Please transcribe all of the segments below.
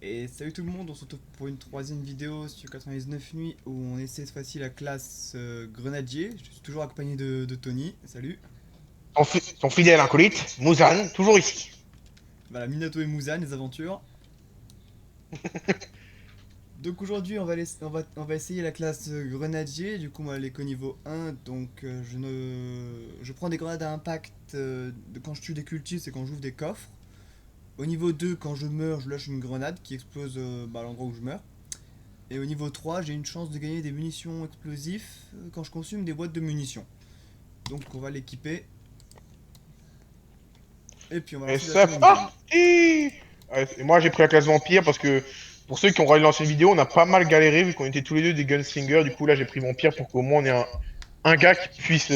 Et salut tout le monde, on se retrouve pour une troisième vidéo sur 99 nuits où on essaie cette fois-ci la classe grenadier. Je suis toujours accompagné de Tony, salut. Ton fidèle acolyte, Muzan, toujours ici. Voilà, Minato et Muzan, les aventures. Donc aujourd'hui on va essayer la classe grenadier, du coup on va aller qu'au niveau 1, donc je prends des grenades à impact quand je tue des cultistes et quand j'ouvre des coffres. Au niveau 2, quand je meurs, je lâche une grenade qui explose à l'endroit où je meurs. Et au niveau 3, j'ai une chance de gagner des munitions explosives quand je consomme des boîtes de munitions. Donc on va l'équiper et puis on va Et lancer c'est directement une game. parti. Ouais, et moi j'ai pris la classe vampire parce que pour ceux qui ont regardé l'ancienne vidéo, on a pas mal galéré vu qu'on était tous les deux des gunslingers. Du coup là j'ai pris vampire pour qu'au moins on ait un gars qui puisse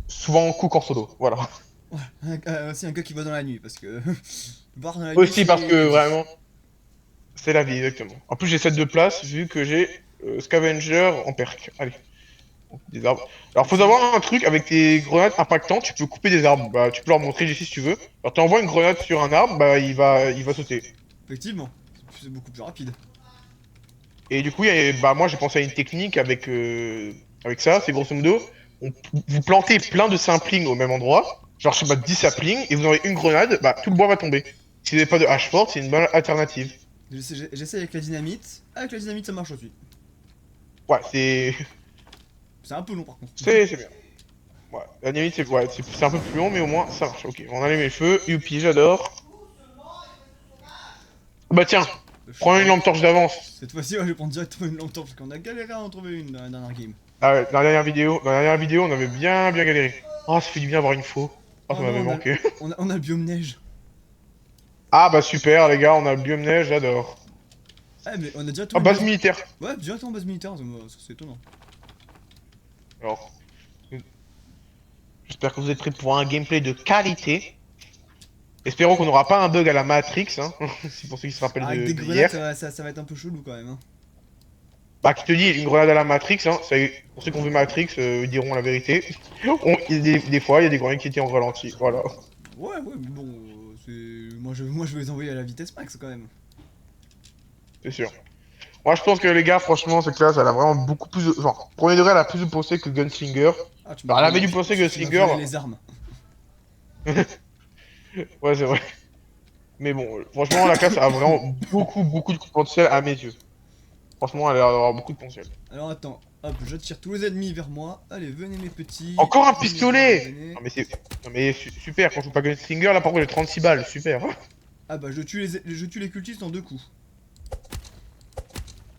souvent cook en solo. Voilà. Aussi un gars qui va dans la nuit parce que voir dans la nuit Aussi parce c'est la que vie. vraiment c'est la vie exactement. En plus j'ai 7 de place vu que j'ai Scavenger en perk. Allez. Des arbres. Alors, faut Effectivement, savoir un truc avec tes grenades impactantes, tu peux couper des arbres. Bah, tu peux leur montrer ici si tu veux. Alors, tu envoies une grenade sur un arbre, bah, il va sauter. effectivement, c'est beaucoup plus rapide. Et du coup, bah, moi, j'ai pensé à une technique avec ça. C'est grosso modo, vous plantez plein de saplings au même endroit. Genre, je sais pas, 10 saplings, et vous envoyez une grenade, bah, tout le bois va tomber. Si vous n'avez pas de hache forte, c'est une bonne alternative. J'essaie avec la dynamite. Avec la dynamite ça marche aussi. Ouais, c'est, C'est un peu long par contre. c'est bien. Ouais, la limite, c'est un peu plus long, mais au moins, ça marche. Ok, on allume les feux. Youpi, j'adore. Bah, tiens, Le prends une charbon. lampe torche d'avance. Cette fois-ci ouais, je vais prendre directement une lampe torche parce qu'on a galéré à en trouver une dans la dernière game. Ah ouais, dans la dernière vidéo, on avait bien, bien galéré. Oh, ça fait du bien d'avoir une faux. Oh, Oh ça non, m'avait manqué. on a le biome neige. Ah, bah super, les gars, on a le biome neige, j'adore. Ah mais on a Ah, directement une base base. militaire. Ouais, directement base militaire, c'est étonnant. Alors, j'espère que vous êtes prêts pour un gameplay de qualité. Espérons qu'on n'aura pas un bug à la Matrix, hein. C'est pour ceux qui se rappellent Ah, avec des de grenades, hier. ça va être un peu chelou quand même. Hein. Bah, qui te dit une grenade à la Matrix, hein. Pour ceux qui ont vu Matrix, ils diront la vérité. Des fois, il y a des grenades qui étaient en ralenti. Voilà, Ouais, mais bon, moi je vais les envoyer à la vitesse max quand même. c'est sûr. Moi, je pense que les gars, franchement, cette classe, elle a vraiment beaucoup plus de. Genre, premier degré, elle a plus de pensée que Gunslinger. Ah, tu m'as Alors, elle volé, avait du pensée tu m'as Gunslinger. volé les armes. Ouais, c'est vrai. Mais bon, franchement, la classe a vraiment beaucoup, beaucoup de potentiel à mes yeux. Franchement, elle a l'air d'avoir beaucoup de potentiel. Alors attends, hop, je tire tous les ennemis vers moi. Allez, venez mes petits, Encore un pistolet! venez. Non, mais c'est. Non, mais super, quand je joue pas Gunslinger, là, par contre, j'ai 36 balles, super. Ah bah je tue les cultistes en deux coups.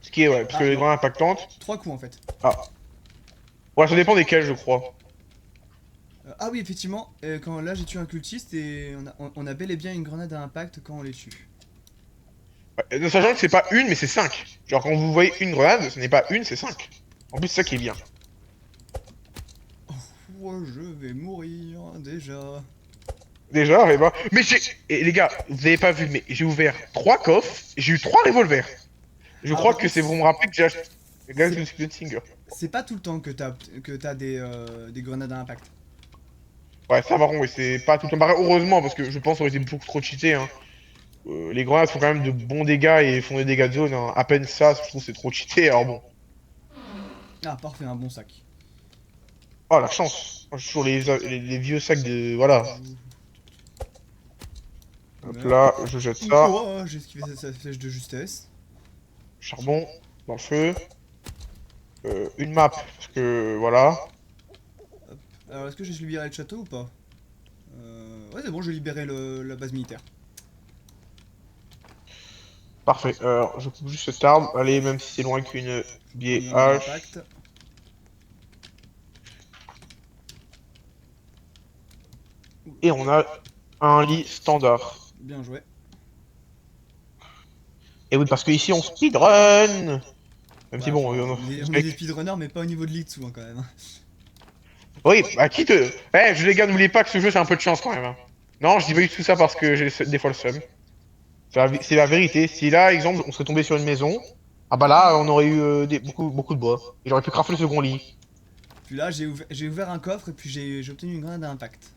Ce qui est, ouais, parce que Ah les non, grenades impactantes. trois coups en fait. Ah. Ouais, ça dépend desquels, je crois. Ah oui, effectivement, quand là j'ai tué un cultiste et on a bel et bien une grenade à impact quand on les tue. Ouais, sachant que c'est pas une, mais c'est 5. Genre, quand vous voyez une grenade, ce n'est pas une, c'est 5. En plus, c'est ça qui est bien. Ouais, je vais mourir déjà. Déjà, eh ben. Mais j'ai. Et les gars, vous avez pas vu, mais j'ai ouvert 3 coffres, j'ai eu 3 revolvers. Je Alors crois par que contre, c'est pour me rappeler que j'ai acheté c'est Singer. c'est pas tout le temps que t'as des grenades à impact. Ouais, ça marron, et c'est pas tout le temps pareil. Heureusement, parce que je pense qu'on aurait été beaucoup trop cheaté. Hein. Les grenades font quand même de bons dégâts et font des dégâts de zone. Hein. À peine ça, je trouve que c'est trop cheaté. Alors bon. Ah, parfait, un bon sac. Oh, la chance. Moi, je suis sur les vieux sacs de. Voilà. Je Hop meurs. là, je jette ça. Oh, j'ai esquivé cette flèche de justesse. Charbon, dans le feu. Une map, parce que voilà. Hop. Alors, est-ce que j'ai libéré le château ou pas Ouais, c'est bon, j'ai libéré la base militaire. Parfait. Alors, je coupe juste cet arbre. Allez, même si c'est loin qu'une Je vais prendre vieille une grenade à hache. impact. Et on a un lit standard. Bien joué. Et oui, parce que ici on speedrun. Même Ouais, si bon, enfin, on est des speedrunners, mais pas au niveau de Litsu hein, quand même. oui, bah qui te. Les gars, n'oubliez pas que ce jeu c'est un peu de chance quand même. Hein. Non, je dis pas du tout ça parce que j'ai des fois le seum. C'est la vérité. Si là, exemple, on serait tombé sur une maison, ah bah là, on aurait eu beaucoup, beaucoup de bois. Et j'aurais pu crafter le second lit. Puis là, j'ai ouvert un coffre et puis j'ai obtenu une grenade à impact.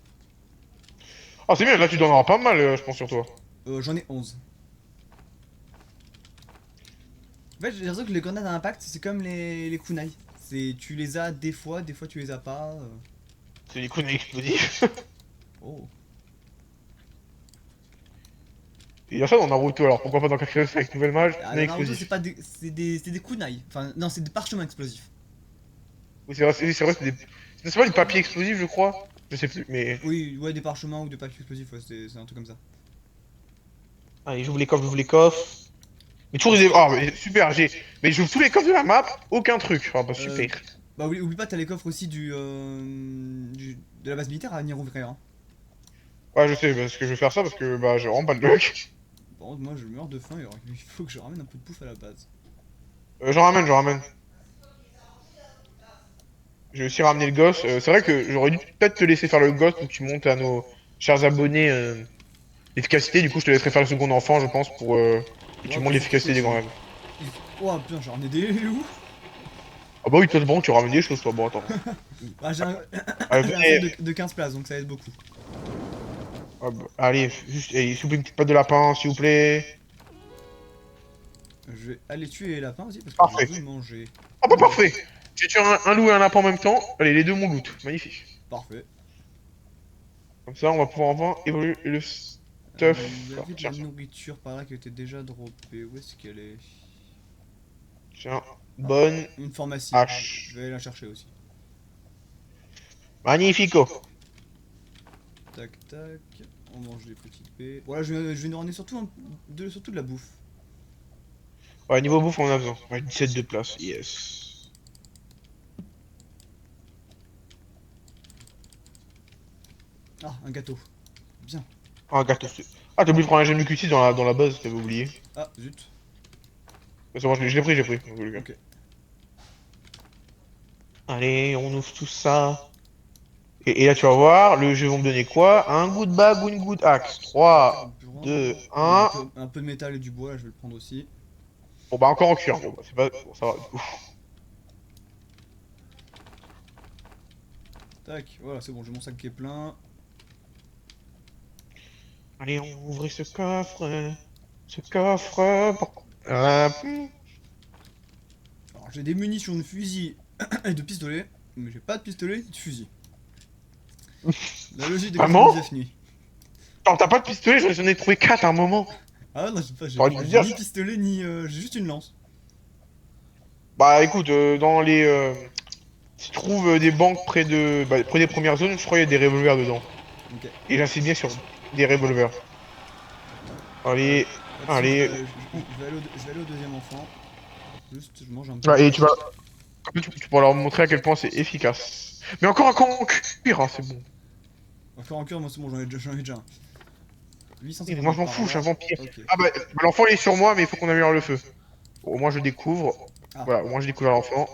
Ah, c'est bien, là tu dois en avoir pas mal, je pense, sur toi. J'en ai 11. fait, j'ai l'impression que les grenades à impact, c'est comme les kunai. C'est, tu les as des fois tu les as pas. C'est des coups explosifs. Oh. Il y a ça dans Naruto, alors pourquoi pas dans Kakyoin avec nouvelle mage, Ah, non dans Naruto, explosif. c'est des kunai. Enfin, non, c'est des parchemins explosifs. Oui, c'est vrai, c'est pas du papier explosif, je crois. Je sais plus, mais. Oui, ouais, des parchemins ou des papiers explosifs, ouais, c'est un truc comme ça. Allez, j'ouvre les coffres. Mais toujours des. Ah, mais super, Mais j'ouvre tous les coffres de la map, aucun truc. Ah, bah Euh, super. Bah, oublie pas, t'as les coffres aussi de la base militaire à venir ouvrir. Hein. Ouais, je sais, parce que je vais faire ça parce que bah j'ai vraiment pas de luck. Par contre, moi je meurs de faim, alors il faut que je ramène un peu de bouffe à la base. J'en ramène. J'ai aussi ramené le gosse. C'est vrai que j'aurais dû peut-être te laisser faire le gosse pour que tu montes à nos chers abonnés l'efficacité. Du coup, je te laisserai faire le second enfant, je pense, pour que tu Ouais, montes bah, surtout l'efficacité des que. grenades. Oh putain, j'en ai des où? Ah bah oui, toi, c'est bon, tu ramènes des choses, toi. Bon, attends. Bah, Allez, j'ai un set venez. de 15 places, donc ça aide beaucoup. Ah bah, allez, juste, s'il vous plaît, une petite patte de lapin, s'il vous plaît. Je vais aller tuer les lapins aussi parce que je Parfait. veux manger. Ah bah Oula, parfait. J'ai tué un loup et un lapin en même temps. Allez, les deux mon loot. Magnifique. parfait. Comme ça, on va pouvoir enfin évoluer le Il y stuff. Alors, avait de la tiens, nourriture par là qui était déjà droppée. Où est-ce qu'elle est? tiens, Ah, bonne une pharmacie. Je hache. vais aller la chercher aussi. Magnifico. Tac, tac. On mange des petites baies. Voilà, je vais nous ramener surtout, surtout de la bouffe. Ouais, niveau bouffe, on en a besoin. Ouais, 17 de place, yes. Ah, un gâteau. Bien. Ah, gâteau. Ah, t'as oublié de prendre un gemme de Q6 dans la base, t'avais oublié. Ah, zut. C'est bon, je l'ai pris, j'ai pris. Ok. Allez, on ouvre tout ça. Et là, tu vas voir, le jeu va me donner quoi? Un good bag ou une good axe? Du 3, carburant. 2, Oh, il y a 1. un peu de métal et du bois, là, je vais le prendre aussi. Bon, bah, encore en cuir. Bon, bah, c'est pas. Bon, ça va, du coup. Tac, voilà, c'est bon, j'ai mon sac qui est plein. Allez, on ouvre ce coffre. Ce coffre. Alors, j'ai des munitions de fusil et de pistolet, mais j'ai pas de pistolet ni de fusil. La logique des Vraiment? 99 nuits. Attends, t'as pas de pistolet? J'en ai trouvé 4 à un moment. Ah non, T'aurais dû me j'ai dire ni ça. pistolet ni. J'ai juste une lance. Bah, écoute, dans les. Si tu trouves des banques près des premières zones, je crois qu'il y a des revolvers dedans. Ok. Et j'insiste bien sur des revolvers. Allez, Là-dessus, allez. je vais aller au deuxième enfant. Juste, je mange un peu. Ouais, et tu pourras leur montrer à quel point c'est efficace. Mais encore un con en cuir, hein, c'est bon. Encore en cœur, moi c'est bon, j'en ai déjà un. Et moi 850 je m'en par fous, je suis un là. vampire. Ok. Ah bah, l'enfant il est sur moi, mais il faut qu'on améliore le feu. Au moins je découvre. Ah, Voilà, au moins j'ai découvert l'enfant.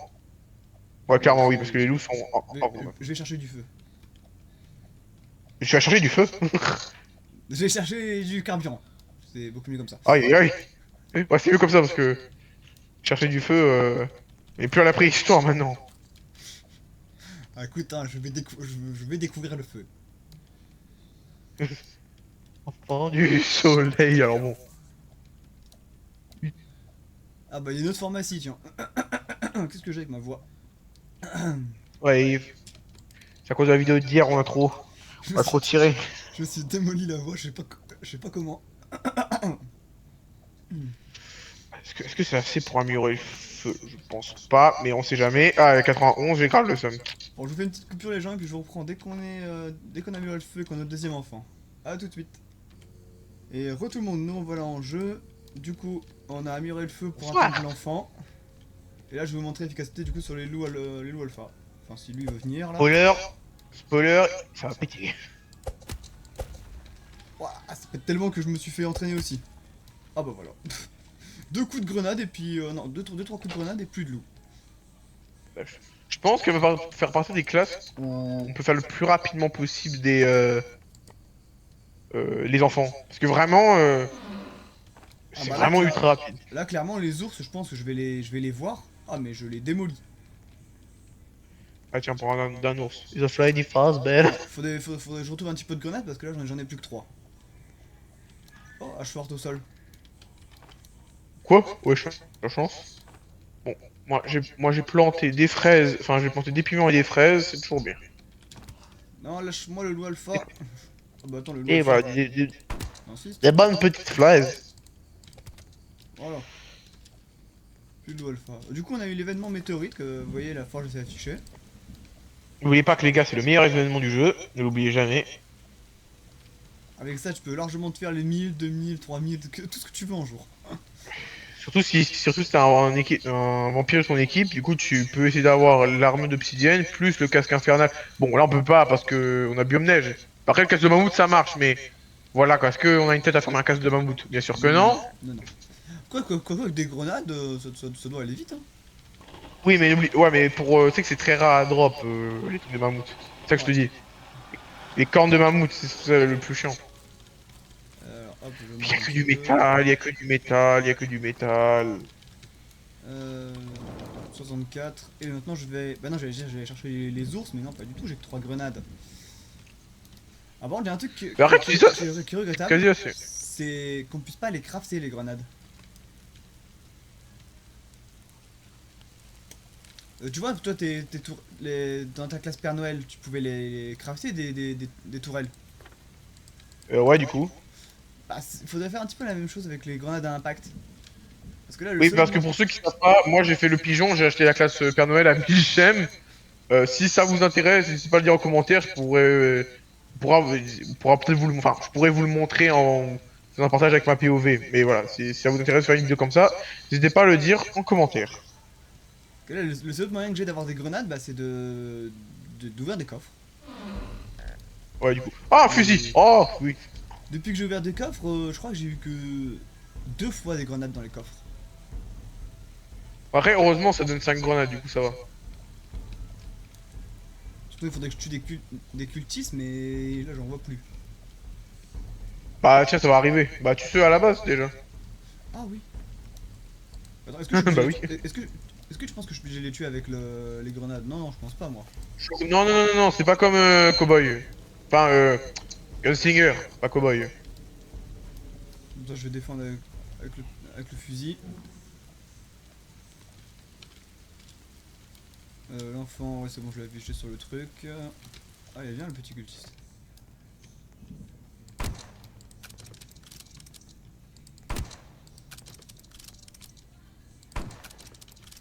Ouais, bon, clairement oui, parce que les loups sont. je vais chercher du feu. Tu vas chercher du feu? Je vais chercher du carburant. C'est beaucoup mieux comme ça. Aïe aïe aïe. Ouais, c'est mieux comme ça parce que chercher du feu, et plus à la préhistoire maintenant. Ah, écoute, hein, je vais découvrir le feu. Enfant du soleil, alors bon. Ah bah, il y a une autre pharmacie, tiens. Qu'est-ce que j'ai avec ma voix? Ouais, c'est à cause de la vidéo d'hier, Je me on a suis, trop tiré. je me suis démoli la voix, je sais pas comment. Est-ce que c'est assez pour améliorer le feu? Je pense pas, mais on sait jamais. Ah, 91, j'ai grave le seum. Bon, je vous fais une petite coupure les gens et puis je vous reprends dès qu'on a amélioré le feu et qu'on a notre deuxième enfant. A tout de suite. Et re tout le monde, nous on voilà en jeu. Du coup, on a amélioré le feu pour attendre Bonsoir. l'enfant. Et là, je vais vous montrer l'efficacité du coup sur les loups alpha. Enfin, si lui veut venir là. Spoiler, spoiler, ça va péter. Ouah, ça pète tellement que je me suis fait entraîner aussi. Ah bah voilà. Deux coups de grenade et puis. Non, trois coups de grenade et plus de loups. Je pense qu'elle va faire partie des classes où on peut faire le plus rapidement possible les enfants. Parce que vraiment, Ah c'est bah là, vraiment ultra rapide. là, clairement, les ours, je pense que je vais les voir. Ah, mais je les démolis. Ah tiens, pour d'un ours. Ils ont fly any fast, belle. Faudrait que je retrouve un petit peu de grenade parce que là, j'en ai plus que 3. Oh, hache forte au sol. Quoi? Wesh, la chance. Bon, moi j'ai planté des fraises, enfin j'ai planté des piments et des fraises, c'est toujours bien. Non, lâche-moi le loup alpha. Ah bah attends, le loup Et alpha, voilà, des insiste. bonnes petites fraises. Voilà, plus de loup alpha. Du coup, on a eu l'événement météorite que vous voyez, la forge s'est affichée. N'oubliez pas que les gars, c'est le meilleur événement du jeu, ne l'oubliez jamais. Avec ça, tu peux largement te faire les 1000, 2000, 3000, tout ce que tu veux en jour. Surtout si t'as un vampire de ton équipe, du coup tu peux essayer d'avoir l'arme d'obsidienne plus le casque infernal. Bon là on peut pas parce que on a biome neige. Après le casque de mammouth ça marche, mais voilà quoi, est-ce qu'on a une tête à faire un casque de mammouth? Bien sûr que Non, non. non, non. Quoi, avec des grenades, ça doit aller vite, hein. Oui mais ouais mais pour tu sais que c'est très rare à drop les trucs de mammouth. C'est ça que je te Ouais. dis. Les cornes de mammouth, c'est ça le plus chiant. Alors, hop, je Il monte y a un que petit du peu. métal, il y a que du métal, il y a que du métal. Euh, 64. Et maintenant, je vais. Bah non, j'allais chercher les ours, mais non, pas du tout, j'ai que 3 grenades. Ah bon, il y a un truc Mais arrête, tu dis ça, qui est c'est regrettable, quasi assez. c'est qu'on puisse pas les crafter, les grenades. Tu vois, toi, dans ta classe Père Noël, tu pouvais les crafter des tourelles. Ouais du coup. Bah, faudrait faire un petit peu la même chose avec les grenades à impact. Parce que là, le Oui, seul parce que moyen. pour ceux qui savent pas, moi j'ai fait le pigeon, j'ai acheté la classe Père Noël à 1000 gemmes. Si ça vous intéresse, n'hésitez pas à le dire en commentaire, pourra peut-être enfin, je pourrais vous le montrer en partage avec ma POV. Mais voilà, si ça vous intéresse de faire une vidéo comme ça, n'hésitez pas à le dire en commentaire. Que là, le seul moyen que j'ai d'avoir des grenades, bah, c'est d'ouvrir des coffres. Ouais, du coup. Ah, un fusil! Et Oh, oui. depuis que j'ai ouvert des coffres, je crois que j'ai eu que 2 fois des grenades dans les coffres. Après, heureusement, ça donne 5 grenades, du coup, ça va. Surtout, il faudrait que je tue des cultistes, mais là, j'en vois plus. Bah, tiens, ça va arriver. Bah, tu sais à la base, déjà. Ah oui. Attends, est-ce que je suis obligé Bah de les oui. est-ce que tu penses que je suis obligé de les tuer avec les grenades? Non, non, je pense pas, moi. Non, non, non, non, non, c'est pas comme Cowboy. Enfin, Gunslinger, pas Cowboy. Comme ça, je vais défendre avec le fusil. L'enfant, ouais, c'est bon, je l'ai affiché sur le truc. Ah, il vient le petit cultiste.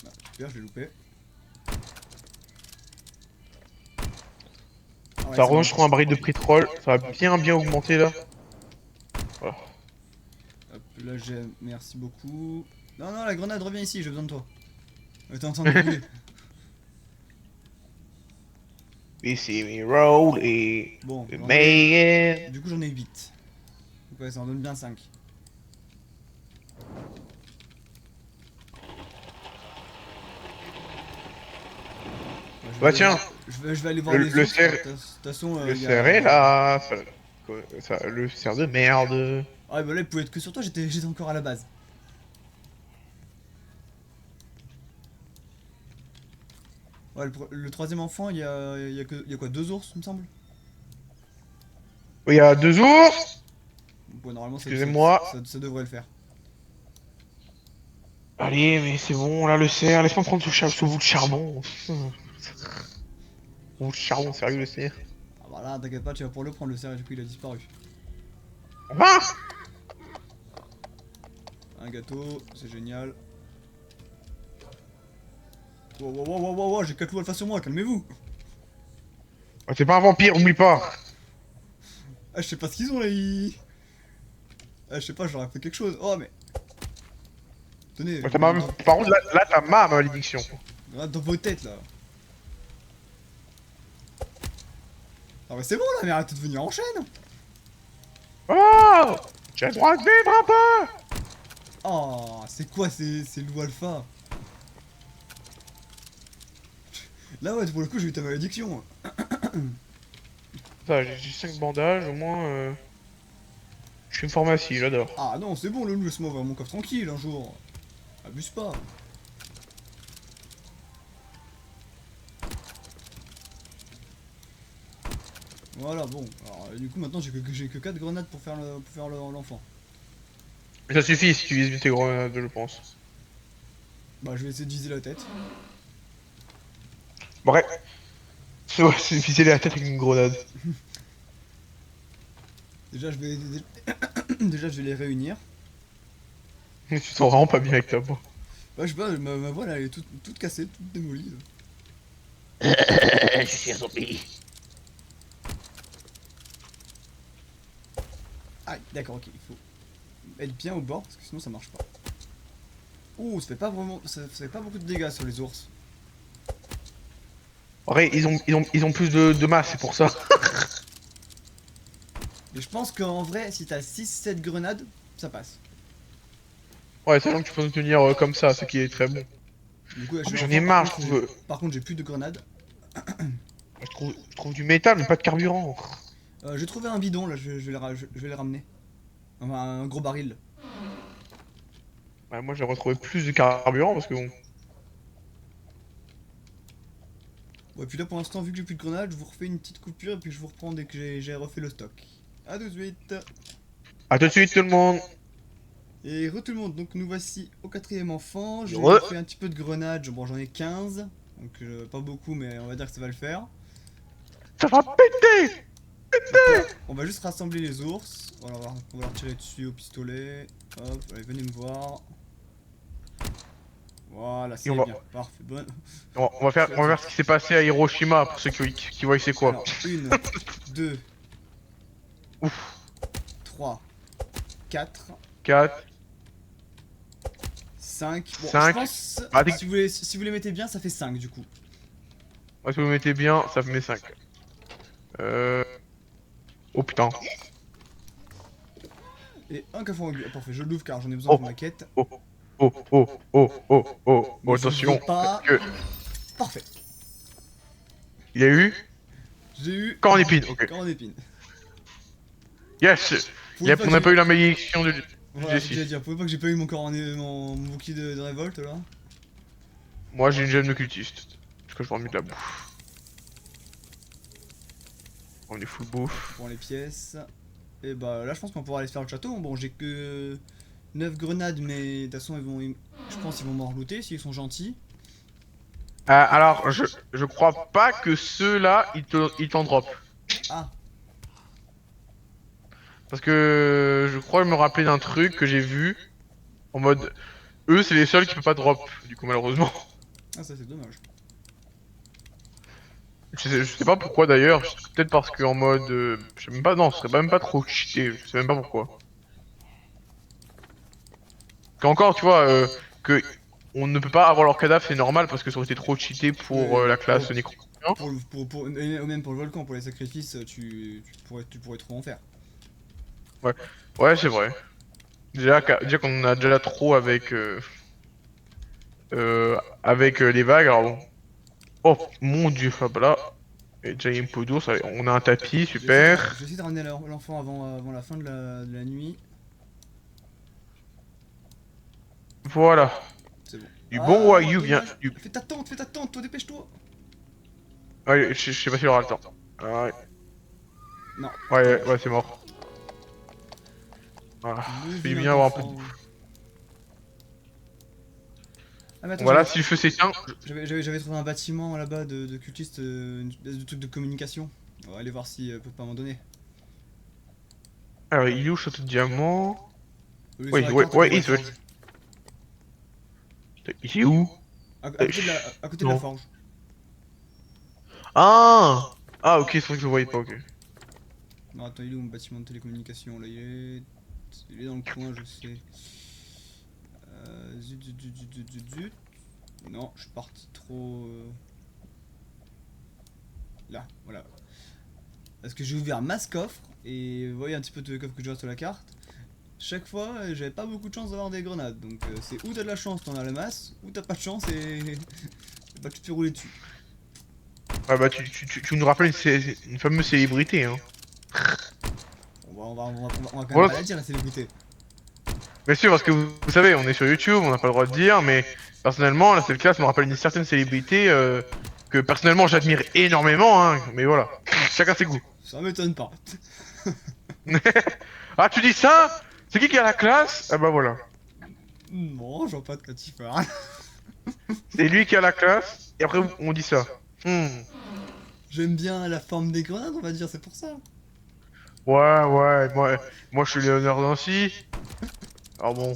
Ah, super, je l'ai loupé. Ah ouais, Ça c'est bon. rejoint, je crois, un baril de pétrole. Ça va bien augmenter, là. Voilà. Hop, là j'ai. Merci beaucoup. Non, non, la grenade, reviens ici, j'ai besoin de toi. T'es en train de brûler. We see me roll et... Bon, j'en ai. Man. Du coup, j'en ai 8. Donc, ouais, ça en donne bien 5. Bah tiens, Je vais aller voir les le ours. De cerf... toute façon, Le il y cerf est a. là. Le cerf de merde. Ah, bah là, il pouvait être que sur toi, j'étais encore à la base. Ouais, le troisième enfant, il y a quoi, 2 ours, il me semble? Oui, il y a 2 ours. Bon, normalement, Excusez-moi. ça devrait le faire. Allez, mais c'est bon, là, le cerf. Laisse-moi prendre ce bout de charbon. Bout de charbon, sérieux, le cerf. Ah, bah là, t'inquiète pas, tu vas pour le prendre, le cerf, et du coup, il a disparu. Ah. Un gâteau, c'est génial. Wow, wow, wow, wow, wow, wow, j'ai 4 loups alpha sur moi, calmez-vous! T'es pas un vampire, oublie pas. Ah, je sais pas ce qu'ils ont là, Ah, je sais pas, je leur ai fait quelque chose. Oh, mais. Tenez, Ouais, par contre, là t'as ma malédiction. dans vos têtes là. Ah, bah c'est bon là, mais arrêtez de venir en chaîne! Oh. J'ai le droit de vivre un peu. Oh, c'est quoi ces loups alpha? Là, ouais, pour le coup, j'ai eu ta malédiction. Ça, j'ai 5 bandages, au moins... Je suis une pharmacie, j'adore. Ah non, c'est bon, le loup, laisse-moi voir mon coffre tranquille un jour. Abuse pas. Voilà, bon. Alors, du coup, maintenant, j'ai que 4 grenades pour faire l'enfant. Mais ça suffit si tu vises tes grenades, je pense. Bah, je vais essayer de viser la tête. Bref. Ouais, c'est viser la tête avec une grenade. Déjà, je vais. Déjà, je vais les réunir. Tu te sens vraiment pas bien avec ta voix. Ouais, je sais pas, ma voix là, elle est toute cassée, toute démolie. Je suis un zombie. Ah, d'accord, ok, il faut être bien au bord parce que sinon ça marche pas. Ouh, ça fait pas vraiment. Ça fait pas beaucoup de dégâts sur les ours. Ouais, ils ont plus de masse, c'est pour ça. Mais je pense qu'en vrai, si t'as 6-7 grenades, ça passe. Ouais, sachant que tu peux nous tenir comme ça, ce qui est très bon. Du coup, là, Oh, je mais vais j'en enfin, ai marre, je trouve. par contre, j'ai plus de grenades. Je trouve du métal, mais pas de carburant. J'ai trouvé un bidon là, je vais les ramener. Enfin, un gros baril. Ouais, moi, j'ai retrouvé plus de carburant parce que bon. Ouais, puis là pour l'instant, vu que j'ai plus de grenades, je vous refais une petite coupure et puis je vous reprends dès que j'ai refait le stock. A tout de suite. À tout de suite, tout le monde. Et re tout le monde, donc nous voici au quatrième enfant. J'ai Re. fait un petit peu de grenades, bon j'en ai 15. Donc pas beaucoup, mais on va dire que ça va le faire. Ça va péter. Donc là, on va juste rassembler les ours. Voilà, on va leur tirer dessus au pistolet. Hop, allez, venez me voir. Voilà, Et c'est on va, bien. Parfait, bonne. on va faire ce qui s'est passé à Hiroshima pour ceux qui voient c'est quoi. Alors, 1, 2, Ouf. 3, 4, 4, 5. Bon, je 5. pense, Ah, si vous les mettez bien, ça fait 5 du coup. si vous mettez bien, ça me met 5. Oh putain. Et un café parfait, je l'ouvre car j'en ai besoin Oh. pour ma quête. Oh. Oh, oh, oh, oh, oh, Ne attention. s'oubliez pas. Que... Parfait. Il a eu J'ai eu corps en épine, ok. corps en épine. Yes. Pour une fois On que n'a j'ai- pas eu la malédiction du Voilà, c'est ce que Jessie. j'allais dire. Pour une fois que j'ai pas eu mon corps en mon bouclier de révolte là. Moi j'ai une gemme de cultiste. Parce que je vais remettre la bouffe. On est full bouffe. Pour les pièces. Et bah là, je pense qu'on pourra aller se faire le château. Bon, j'ai que 9 grenades, mais de toute façon, je pense qu'ils vont m'en relooter s'ils sont gentils. Alors, je crois pas que ceux-là, ils t'en drop. Ah, Parce que je crois me rappeler d'un truc que j'ai vu. En mode, eux c'est les seuls qui peuvent pas drop. Du coup, malheureusement. ah ça c'est dommage. Je sais pas pourquoi d'ailleurs. Peut-être parce que en mode. Je sais même pas, non, ce serait même pas trop cheaté. Je sais même pas pourquoi. Qu'encore, tu vois, que on ne peut pas avoir leur cadavre, c'est normal parce que ça aurait été trop cheaté pour Oui, la classe Necro. et même pour le volcan, pour les sacrifices, tu pourrais trop en faire. Ouais, c'est vrai. Déjà qu'on en a déjà trop avec les vagues, alors bon. Oh mon dieu, hop là. Et déjà il y a une peau d'ours, allez, on a un tapis, super. Je vais essayer de ramener l'enfant avant la fin de la nuit. Voilà. C'est bon. Du bon Wagyu vient. Dommage. Fais ta tente, toi, dépêche-toi. Ouais, je sais pas s'il aura le temps. Ouais, Non. ouais, c'est mort. Voilà. Le C'est vilain bien avoir un peu de enfant. bouffe. Ah mais attends, Voilà, si le feu s'éteint. j'avais trouvé un bâtiment là-bas de cultistes, une espèce de truc de communication. On va aller voir si peut pas m'en donner. Alors, il est où le château de diamant? Oui, Ouais, sur la ouais, carte, à ouais, côté de il la se forge. Il est où? À côté de la Non. forge. Ah! Ah, ok, c'est vrai que je le voyais pas, ok. Non, attends, il est où mon bâtiment de télécommunication là? Il est dans le coin, je sais. Zut. Non, je suis parti trop. Là, voilà. Parce que j'ai ouvert masse coffre et vous voyez un petit peu tous les coffres que j'ai sur la carte. Chaque fois, j'avais pas beaucoup de chance d'avoir des grenades. Donc c'est ou t'as de la chance, t'en as la masse, ou t'as pas de chance et bah, tu te fais rouler dessus. Ouais, bah, tu nous rappelles une fameuse célébrité, hein. On va quand même Voilà. pas la dire la célébrité. Bien sûr, parce que vous savez, on est sur YouTube, on n'a pas le droit de dire, mais personnellement, la seule classe me rappelle une certaine célébrité que personnellement j'admire énormément, hein, mais voilà, chacun ses goûts. Ça m'étonne pas. Ah, tu dis ça? C'est qui a la classe? Ah bah voilà. Non, je vois pas de quoi tu parles. C'est lui qui a la classe, et après on dit ça. J'aime bien la forme des grenades, on va dire, c'est pour ça. Ouais, moi je suis Léonard Vinci. Ah bon.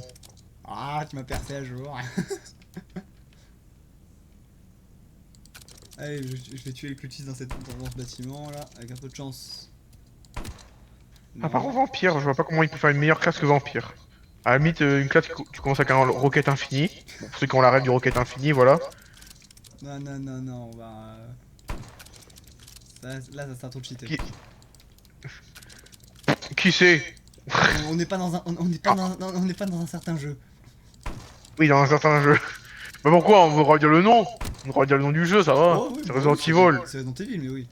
Ah, tu m'as percé à jour. Allez, je vais tuer les cultistes dans ce bâtiment là, avec un peu de chance. Ah, par contre, Non. Vampire, je vois pas comment il peut faire une meilleure classe que Vampire. À la limite, une classe, tu commences avec un Rocket Infini. Bon, pour ceux qui ont la rêve du Rocket Infini, voilà. Non, non, non, non, on va. Là, ça sert trop de cheater. Qui, qui c'est? On n'est pas dans un, on n'est pas dans, on n'est pas dans un certain jeu. Oui, dans un certain jeu. Mais pourquoi? On veut redire le nom. On veut redire le nom du jeu, ça va. Oh oui, C'est bah Resident oui, Evil. c'est Resident Evil, mais oui.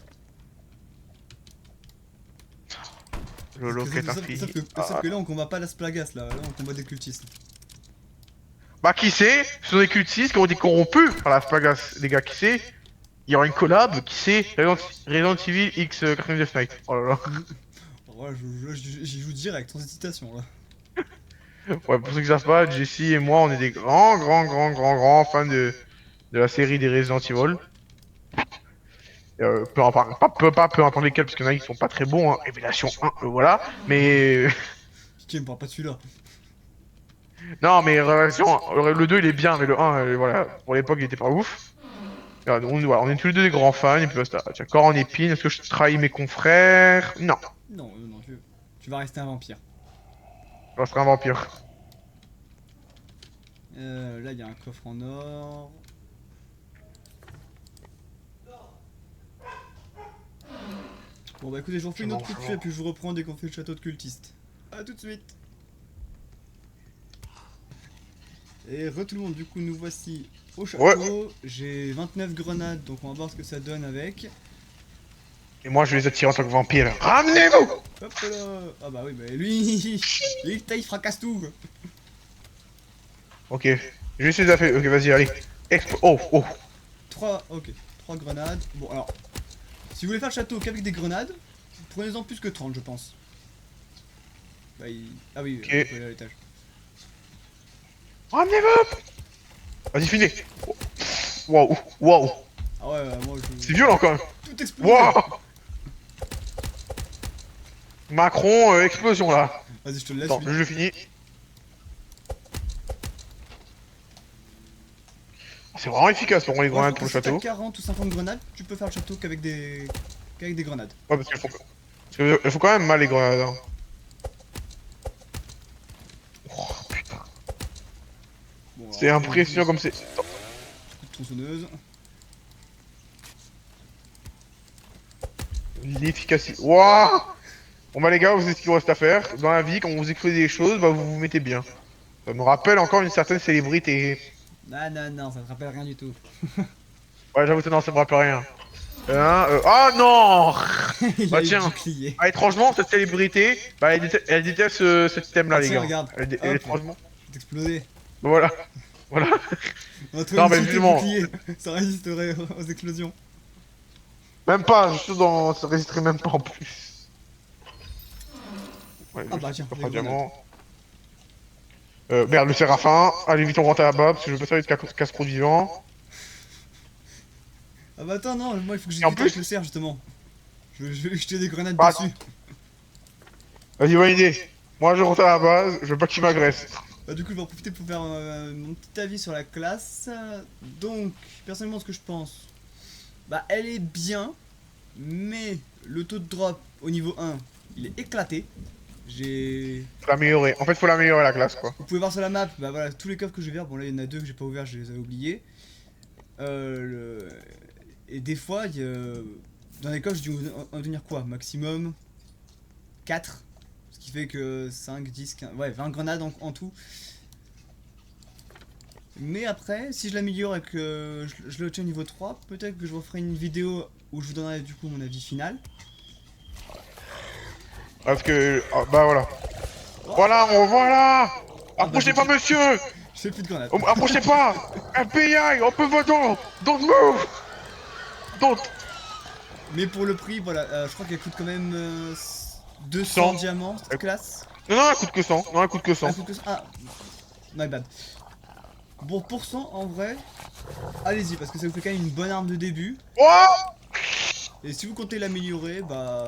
Le Rocket Sauf Infini. sauf que là, on combat pas la Splagas, là on combat des cultistes. Bah, qui c'est? Ce sont des cultistes qui ont été corrompus par la Spagas. Les gars, qui c'est? Il y aura une collab, qui c'est? Resident Evil X 4 Death Knight. Oh là là. Ouais, j'y joue direct, sans hésitation là. Ouais, pour ceux qui savent pas, Jesse et moi, on est des grands fans de la série des Resident Evil. Peu importe lesquels, parce qu'il y en a qui sont pas très bons, hein. Révélation 1, voilà. Mais... Tiens, me parle pas de celui-là. non, mais Révélation, le 2, il est bien, mais le 1, voilà, pour l'époque, il était pas ouf. Voilà, on est tous les deux des grands fans, et puis basta. Tiens, corps en épine, est-ce que je trahis mes confrères? Non, Non, non, tu vas rester un vampire. je serai un vampire. Là, il y a un coffre en or. Bon bah écoutez, je vous refais une autre coup de fil et puis je vous reprends dès qu'on fait le château de cultistes. A tout de suite. Et tout le monde, du coup nous voici au château. Ouais. J'ai 29 grenades, donc on va voir ce que ça donne avec. Et moi, je vais les attirer en tant que vampire. Ramenez-vous! Hop là. Ah bah oui, bah lui, il fracasse tout. Ok, je vais essayer de la faire. Ok, vas-y, allez. Oh, oh. 3, ok, 3 grenades. Bon alors, si vous voulez faire le château qu'avec des grenades, prenez-en plus que 30 je pense. Bah ah oui, Ok. on peut aller à l'étage. Ramenez-vous! Vas-y, finis. Waouh, waouh. Ah ouais, moi je... C'est violent quand même. Tout explose. Waouh! Macron, explosion là. Vas-y, je te le laisse. Attends, Lui. je finis. C'est vraiment efficace pour les grenades pour le Si t'as château. 40 ou 50 grenades, tu peux faire le château qu'avec des grenades. Ouais, parce qu'il faut quand même mal les grenades. Hein. Oh putain. Bon, C'est alors, impressionnant comme c'est. coup de tronçonneuse. L'efficacité. Waouh! Bon bah les gars, vous savez ce qu'il vous reste à faire. Dans la vie, quand vous explosez des choses, bah vous vous mettez bien. Ça me rappelle encore une certaine célébrité. Ah non, non, ça te rappelle rien du tout. Ouais, j'avoue, non, ça me rappelle rien. Oh non! Il Bah a eu tiens. du clié. Ah, étrangement, cette célébrité, bah elle déteste ce thème-là, Ah, les tiens, gars. regarde. Étrangement. C'est explosé. Bah, voilà. Voilà. On va trouver Non, une mais utilité justement. bouclier. Ça résisterait aux explosions. Même pas, je suis dans. Ça résisterait même pas en plus. Ouais, Ah bah tiens, coffre les à grenades. diamant. Merde, le séraphin. Allez, vite, on rentre là-bas, parce que je veux pas servir de casse-croûte vivant. Ah bah attends, non, moi il faut que Et en j'exécute avec plus- le cerf justement. Je vais lui jeter des grenades Bah, dessus. Vas-y, bonne idée. Moi, je rentre à la base, je veux pas qu'il m'agresse. Bah du coup je vais en profiter pour faire mon petit avis sur la classe. Donc, personnellement ce que je pense, bah elle est bien, mais le taux de drop au niveau 1, il est éclaté. Faut l'améliorer. En fait, faut l'améliorer la classe, quoi. Vous pouvez voir sur la map, bah voilà, tous les coffres que j'ai ouverts, bon là il y en a 2 que j'ai pas ouverts, je les ai oubliés. Et des fois, dans les coffres, je dû en devenir quoi? Maximum 4. Ce qui fait que 5, 10, 15, ouais, 20 grenades en tout. Mais après, si je l'améliore et que je le tiens au niveau 3, peut-être que je referai une vidéo où je vous donnerai du coup mon avis final. Parce que. Ah, bah voilà. Voilà, voilà! Approchez pas, monsieur! Je fais plus de grenades. Oh, approchez pas! FBI, open the door! Don't move! Don't! Mais pour le prix, voilà, je crois qu'elle coûte quand même 200 100. diamants cette classe. Non, non, elle coûte que 100. Non, elle coûte que 100. Elle coûte que ça. Ah, my bad. Bon, pour 100 en vrai, allez-y, parce que ça vous fait quand même une bonne arme de début. Oh Et si vous comptez l'améliorer, bah,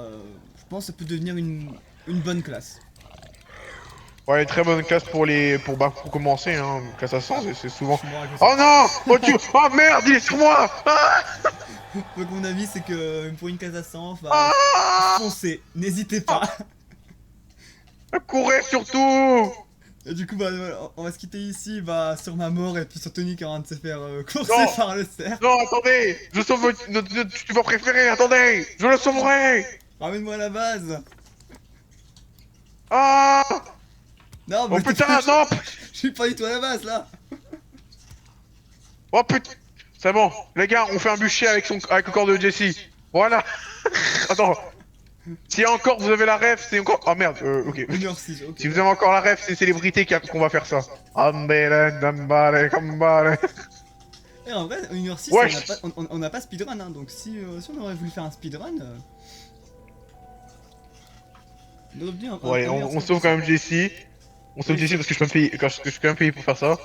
je pense que ça peut devenir une bonne classe. Ouais, très bonne classe pour commencer, hein. Classe à 100, Ah, c'est je souvent. suis mort avec le Oh sang. non! Oh, oh merde, il est sur moi! Ah! Donc mon avis c'est que pour une classe à 100, bah, Ah! foncez, n'hésitez pas. Courez surtout! Et du coup, bah, voilà, on va se quitter ici, bah, sur ma mort et puis sur Tony qui est en train de se faire courser Non! par le cerf. Non, attendez! Je sauve notre youtubeur préféré, attendez! Je le sauverai! Ramène-moi à la base. Ah! Non, Oh mais t'es pas... putain, non! Je suis pas du tout à la base là. Oh putain! C'est bon, les gars, on fait un bûcher avec le corps de Jesse. Voilà! Attends, si encore vous avez la ref, c'est encore. Oh merde, ok. 1h06, ok. Si vous avez encore la ref, c'est célébrité qu'on va faire ça. Ambele, dambale, kambale. Et en vrai, 1h06, Wesh. on n'a pas speedrun, hein, donc si on aurait voulu faire un speedrun... on aurait obtenu Bon allez, un meilleur on score sauve que quand même Jesse. On sauve Oui, Jesse parce que je peux me payer, parce que je suis quand même payé pour faire ça.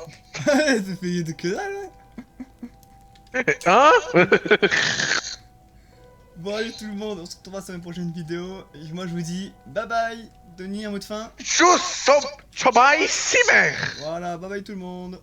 ça. T'es payé de que dalle, ouais. Hein? Bon allez tout le monde, on se retrouvera sur une prochaine vidéo. Et moi je vous dis bye bye. Denis, un mot de fin. Tchuss, Chobai, Simer! Voilà, bye bye tout le monde.